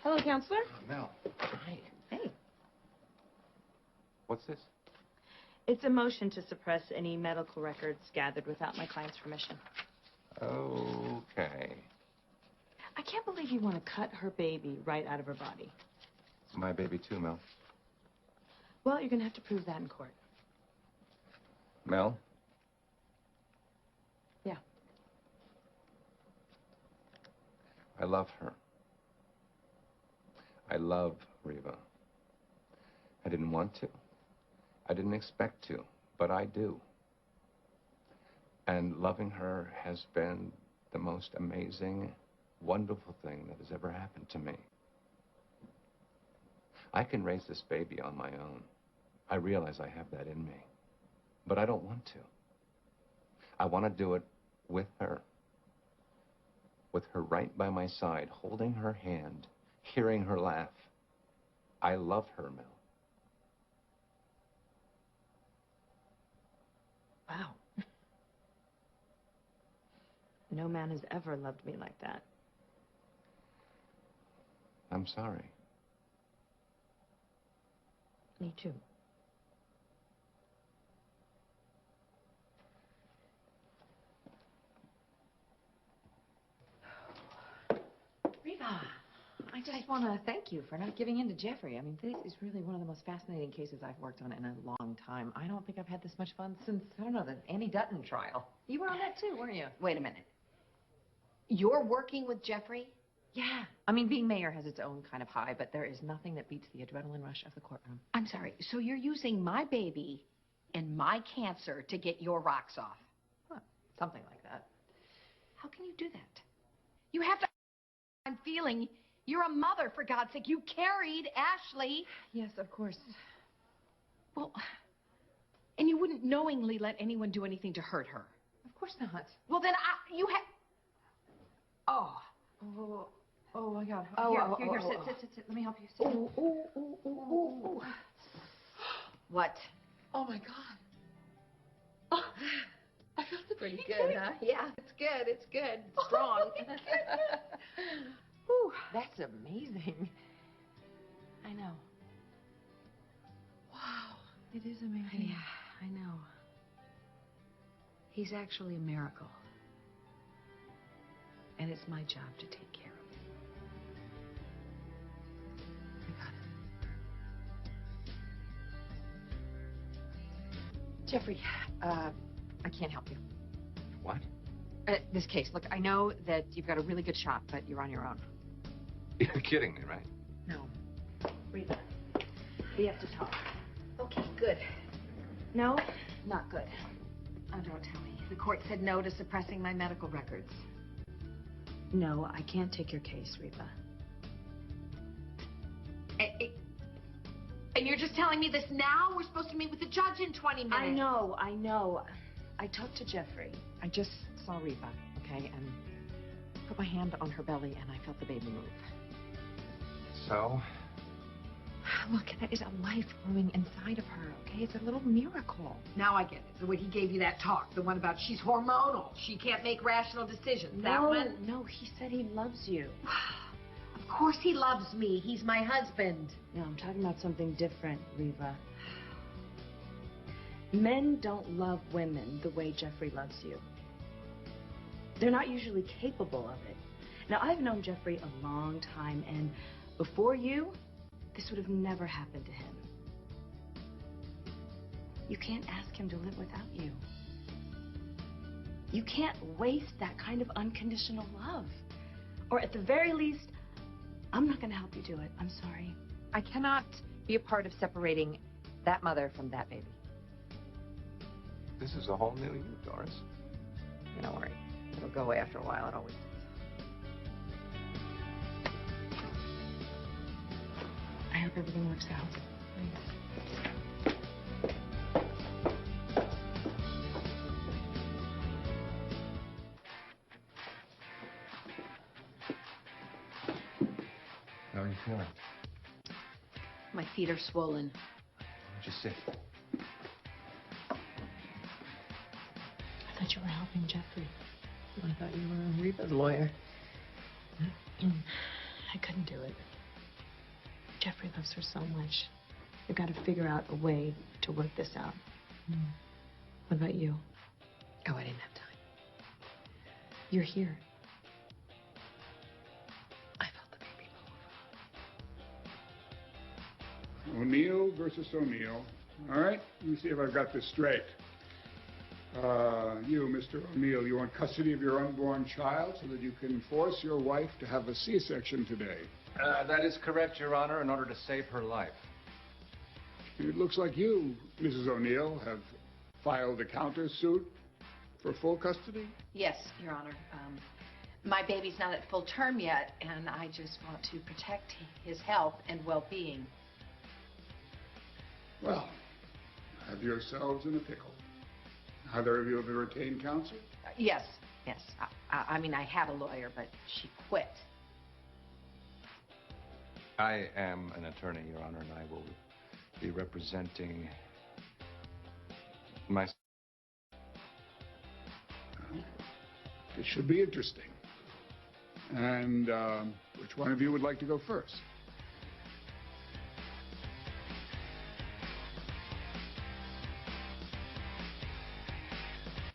Hello, Counselor. Mel. Hi. Hey. What's this? It's a motion to suppress any medical records gathered without my client's permission. Okay. I can't believe you want to cut her baby right out of her body. It's my baby too, Mel. Well, you're going to have to prove that in court. Mel? Yeah. I love her. I love Reva. I didn't want to. I didn't expect to, but I do. And loving her has been the most amazing, wonderful thing that has ever happened to me. I can raise this baby on my own. I realize I have that in me. But I don't want to. I want to do it with her. With her right by my side, holding her hand, hearing her laugh. I love her, Mel. Wow. No man has ever loved me like that. I'm sorry. Me too. Reva, I just want to thank you for not giving in to Jeffrey. I mean, this is really one of the most fascinating cases I've worked on in a long time. I don't think I've had this much fun since, I don't know, the Annie Dutton trial. You were on that too, weren't you? Wait a minute. You're working with Jeffrey? Yeah. I mean, being mayor has its own kind of high, but there is nothing that beats the adrenaline rush of the courtroom. I'm sorry. So you're using my baby and my cancer to get your rocks off? Huh. Something like that. How can you do that? You have to... I'm feeling... You're a mother, for God's sake. You carried Ashley. Yes, of course. Well, and you wouldn't knowingly let anyone do anything to hurt her. Of course not. Well, then you have... Oh. Oh, my God. Here, sit. Let me help you. Sit. Oh. What? Oh, my God. Oh, I felt it pretty good, huh? Yeah, it's good. It's strong. Whew, that's amazing. I know. Wow, it is amazing. Yeah, I know. He's actually a miracle. And it's my job to take care of him. I got it. Jeffrey, I can't help you. What? This case, look, I know that you've got a really good shot, but you're on your own. You're kidding me, right? No. Reva, we have to talk. Okay, good. No, not good. Oh, don't tell me. The court said no to suppressing my medical records. No, I can't take your case, Reva. And you're just telling me this now? We're supposed to meet with the judge in 20 minutes. I know. I talked to Jeffrey. I just saw Reva, okay, and put my hand on her belly, and I felt the baby move. So? Look, that is a life growing inside of her, okay? It's a little miracle. Now I get it. The way he gave you that talk, the one about she's hormonal. She can't make rational decisions. That one? No, he said he loves you. Of course he loves me. He's my husband. No, I'm talking about something different, Reva. Men don't love women the way Jeffrey loves you. They're not usually capable of it. Now, I've known Jeffrey a long time, and before you, this would have never happened to him. You can't ask him to live without you. You can't waste that kind of unconditional love. Or at the very least, I'm not going to help you do it. I'm sorry. I cannot be a part of separating that mother from that baby. This is a whole new you, Doris. Don't worry. It'll go away after a while. It always does. I hope everything works out. How are you feeling? My feet are swollen. Why don't you sit? I thought you were helping Jeffrey. I thought you were Reva's lawyer. I couldn't do it. Jeffrey loves her so much. We've got to figure out a way to work this out. What about you? Oh, I didn't have time. You're here. I felt the baby move. O'Neill versus O'Neill. All right, let me see if I've got this straight. You, Mr. O'Neill, you want custody of your unborn child so that you can force your wife to have a C-section today. That is correct, Your Honor, in order to save her life. It looks like you, Mrs. O'Neill, have filed a countersuit for full custody? Yes, Your Honor. My baby's not at full term yet, and I just want to protect his health and well-being. Well, have yourselves in a pickle. Either of you have retained counsel? Yes. I mean, I had a lawyer, but she quit. I am an attorney, Your Honor, and I will be representing my... It should be interesting. And which one of you would like to go first?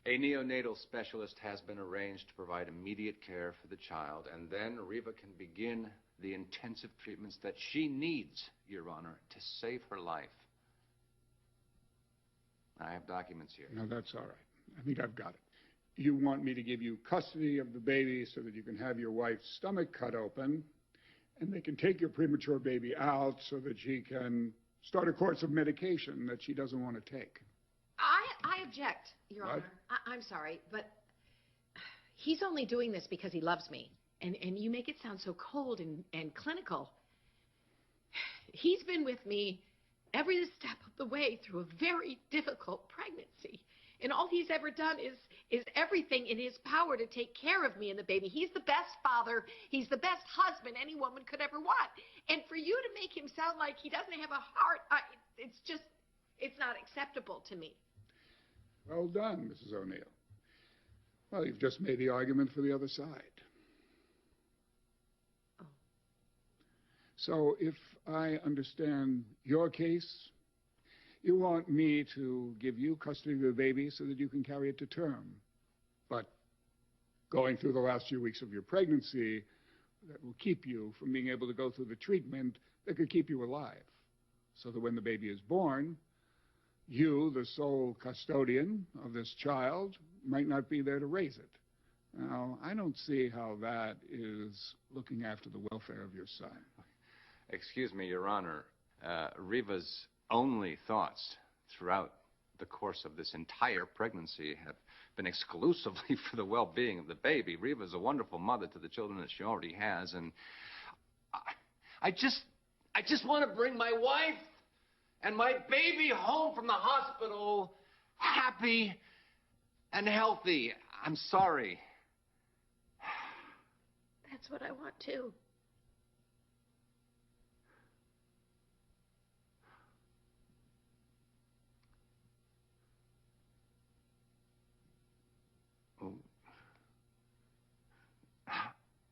A neonatal specialist has been arranged to provide immediate care for the child, and then Reva can begin the intensive treatments that she needs, Your Honor, to save her life. I have documents here. No, that's all right. I think I've got it. You want me to give you custody of the baby so that you can have your wife's stomach cut open, and they can take your premature baby out so that she can start a course of medication that she doesn't want to take. I object, Your What? Honor. I'm sorry, but he's only doing this because he loves me. And you make it sound so cold and clinical. He's been with me every step of the way through a very difficult pregnancy. And all he's ever done is everything in his power to take care of me and the baby. He's the best father. He's the best husband any woman could ever want. And for you to make him sound like he doesn't have a heart, it's not acceptable to me. Well done, Mrs. O'Neill. Well, you've just made the argument for the other side. Oh. So if I understand your case, you want me to give you custody of the baby so that you can carry it to term. But going through the last few weeks of your pregnancy, that will keep you from being able to go through the treatment that could keep you alive. So that when the baby is born, you, the sole custodian of this child, might not be there to raise it. Now, I don't see how that is looking after the welfare of your son. Excuse me, Your Honor. Reva's only thoughts throughout the course of this entire pregnancy have been exclusively for the well-being of the baby. Reva's a wonderful mother to the children that she already has, and I just want to bring my wife and my baby home from the hospital happy and healthy. I'm sorry. That's what I want, too.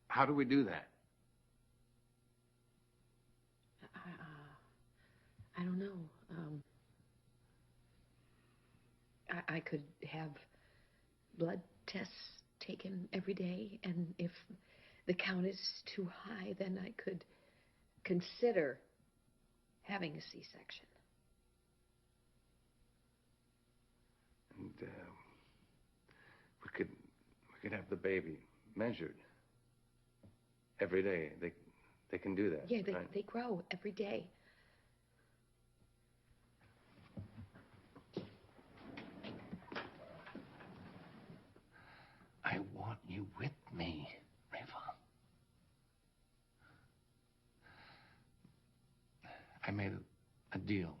How do we do that? I don't know. I could have blood tests taken every day, and if the count is too high, then I could consider having a C-section. And we could have the baby measured every day. They can do that. Yeah, right? they grow every day. I want you with me, Reva. I made a deal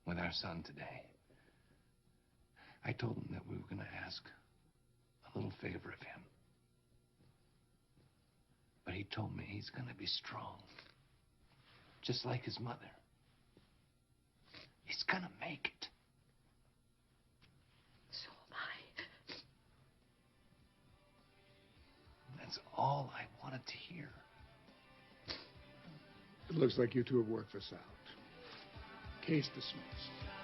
with our son today. I told him that we were going to ask a little favor of him. But he told me he's going to be strong, just like his mother. He's going to make it. So am I. That's all I wanted to hear. It looks like you two have worked this out. Case dismissed.